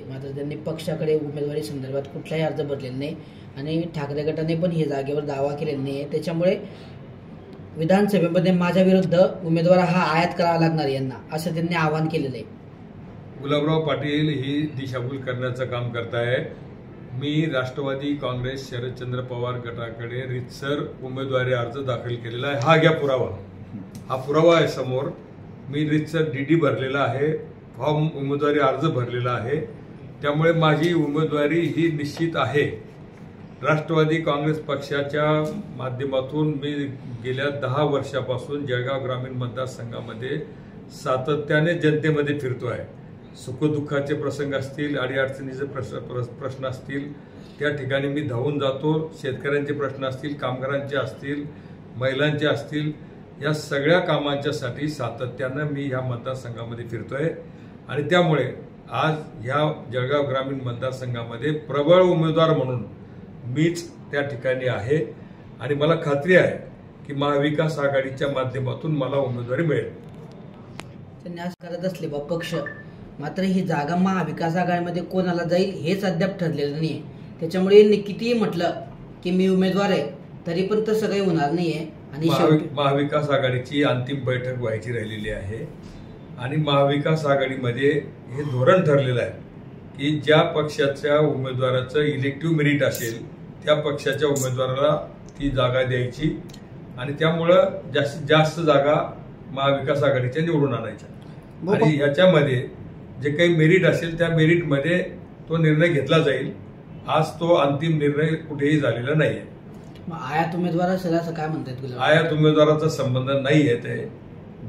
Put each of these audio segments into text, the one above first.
मात्र त्यांनी पक्षाकडे उमेदवारी संदर्भात कुठलाही अर्ज भरलेला नाही आणि ठाकरे गटाने पण हे जागेवर दावा केलेला नाही आहे। त्याच्यामुळे विधानसभेमध्ये माझ्या विरुद्ध उमेदवार हा आयात करावा लागणार यांना, असं त्यांनी आवाहन केलेलं आहे। गुलाबराव पाटील ही दिशाभूल करण्याचं काम करताय। मी राष्ट्रवादी काँग्रेस शरदचंद्र पवार गटाकडे रितसर उमेदवारी अर्ज दाखल केलेला आहे। हा घ्या पुरावा, हा पुरावा आहे समोर। मी रितसर डीडी भरलेला आहे, फॉर्म उमेदवारी अर्ज भरलेला आहे, त्यामुळे माझी उमेदवारी ही निश्चित आहे। राष्ट्रवादी काँग्रेस पक्षाच्या माध्यमातून मी गेल्या 10 वर्षापासून जळगाव ग्रामीण मतदारसंघामध्ये सातत्याने जनतेमध्ये फिरतो आहे। सुखदुःखाचे प्रसंग असतील, अडीअडचणीचे प्रश्न असतील, त्या ठिकाणी मी धावून जातो। शेतकऱ्यांचे प्रश्न असतील, कामगारांचे असतील, महिलांचे असतील, या सगळ्या कामांच्यासाठी सातत्यानं मी ह्या मतदारसंघामध्ये फिरतोय आणि त्यामुळे आज ह्या जळगाव ग्रामीण मतदारसंघामध्ये प्रबळ उमेदवार म्हणून मीच त्या ठिकाणी आहे आणि मला खात्री आहे की महाविकास आघाडीच्या माध्यमातून मला उमेदवारी मिळेल। त्यांनी आज करत असले पक्ष, मात्र ही जागा महाविकास आघाडीमध्ये कोणाला जाईल हेच अद्याप ठरलेलं नाही। त्याच्यामुळे यांनी कितीही म्हटलं की मी उमेदवार आहे तरी पण तसं काही होणार नाहीये आणि महाविकास आघाडीची अंतिम बैठक व्हायची राहिलेली आहे आणि महाविकास आघाडीमध्ये हे धोरण ठरलेलं आहे की ज्या पक्षाच्या उमेदवाराचं इलेक्टिव्ह मेरिट असेल त्या पक्षाच्या उमेदवाराला ती जागा द्यायची आणि त्यामुळं जास्तीत जास्त जागा महाविकास आघाडीच्या निवडून आणायच्या आणि याच्यामध्ये जे काही मेरिट असेल त्या मेरिटमध्ये तो निर्णय घेतला जाईल। आज तो अंतिम निर्णय कुठेही झालेला नाहीये। आयात उमेदवार असेल असं काय म्हणतात? आयात उमेदवाराचा संबंध नाही आहे। ते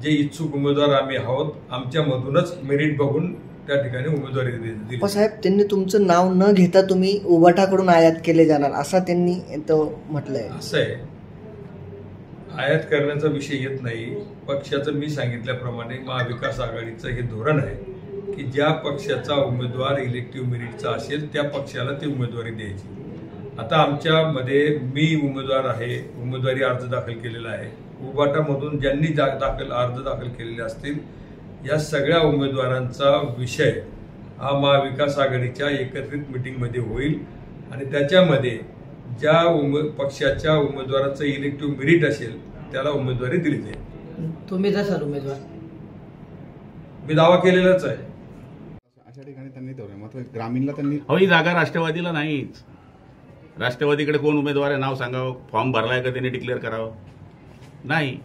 जे इच्छुक उमेदवार आम्ही आहोत आमच्यामधूनच मेरिट बघून त्या ठिकाणी उमेदवारी दिली। साहेब, त्यांनी तुमचं नाव न घेता तुम्ही उबाटाकडून आयात केले जाणार असं त्यांनी म्हटलंय। असं आहे, आयात करण्याचा विषय येत नाही। पक्षाचं मी सांगितल्याप्रमाणे महाविकास आघाडीचं हे धोरण आहे की ज्या पक्षाचा उमेदवार इलेक्टिव्ह मेरिटचा असेल त्या पक्षाला ती उमेदवारी द्यायची। आता आमच्यामध्ये मी उमेदवार आहे, उमेदवारी अर्ज दाखल केलेला आहे। उबाटामधून ज्यांनी अर्ज दाखल केलेले असतील या सगळ्या उमेदवारांचा विषय हा महाविकास आघाडीच्या एकत्रित मीटिंगमध्ये होईल आणि त्याच्यामध्ये ज्या पक्षाच्या उमेदवाराचं इलेक्टिव्ह मेरिट असेल त्याला उमेदवारी दिली जाईल। तुम्ही जसं उमेदवार मी दावा केलेलाच आहे। अशा ठिकाणी त्यांनी मात्र ग्रामीणला त्यांनी ही जागा राष्ट्रवादीला नाहीच। राष्ट्रवादीकडे कोण उमेदवार आहे नाव सांगावं, फॉर्म भरलाय का त्यांनी डिक्लेअर करावं? नाही,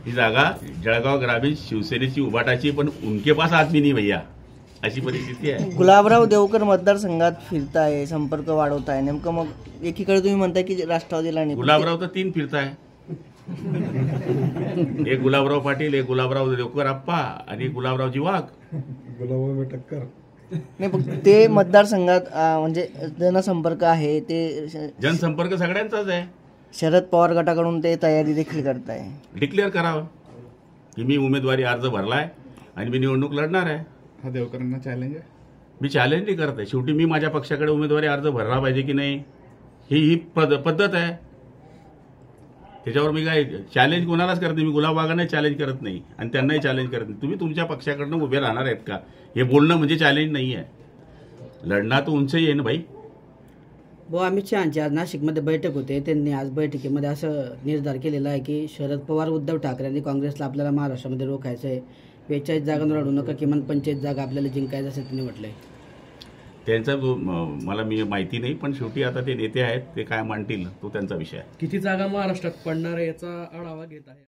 ही जागा जळगाव ग्रामीण शिवसेनेची उभाटाची, पण उनके पास आदमी नाही भैया, अशी परिस्थिती आहे। गुलाबराव देवकर मतदारसंघात फिरताय, संपर्क वाढवताय, नेमकं मग एकीकडे तुम्ही म्हणताय की राष्ट्रवादीला नाही, गुलाबराव तर 3 फिरताय, एक गुलाबराव पाटील, एक गुलाबराव देवकर आप्पा आणि एक गुलाबरावजी वाघ। गुलाबराव टक्कर नाही, पण ते मतदारसंघात म्हणजे जनसंपर्क आहे, ते जनसंपर्क सगळ्यांचाच आहे। शरद पवार गटाकडून ते तयारी देखील करताय। डिक्लेअर करावं की मी उमेदवारी अर्ज भरलाय आणि मी निवडणूक लढणार आहे। हा देवकरांना चॅलेंज आहे? मी चॅलेंज नाही करत आहे, शेवटी मी माझ्या पक्षाकडे उमेदवारी अर्ज भरला पाहिजे की नाही ही पद्धत आहे। त्याच्यावर मी काय चॅलेंज कोणालाच करत नाही। मी गुलाबबागांना चॅलेंज करत नाही आणि त्यांनाही चॅलेंज करत नाही। तुम्ही तुमच्या पक्षाकडनं उभे राहणार आहेत का हे बोलणं म्हणजे चॅलेंज नाही आहे। लढणार तर उंच आहे ना भाई। अमित शहांची आज नाशिकमध्ये बैठक होते, त्यांनी आज बैठकीमध्ये असं निर्धार केलेला आहे की शरद पवार, उद्धव ठाकरे आणि काँग्रेसला आपल्याला महाराष्ट्रामध्ये रोखायचं आहे। 42 जागा लढू नका, किमान 25 जागा आपल्याला जिंकायचं असं त्यांनी म्हटलंय। त्यांचं मला मी माहिती नाही, पण शेवटी आता ते नेते आहेत, ते काय मांडतील तो त्यांचा विषय आहे। किती जागा महाराष्ट्रात पडणार आहे याचा आढावा घेत आहे।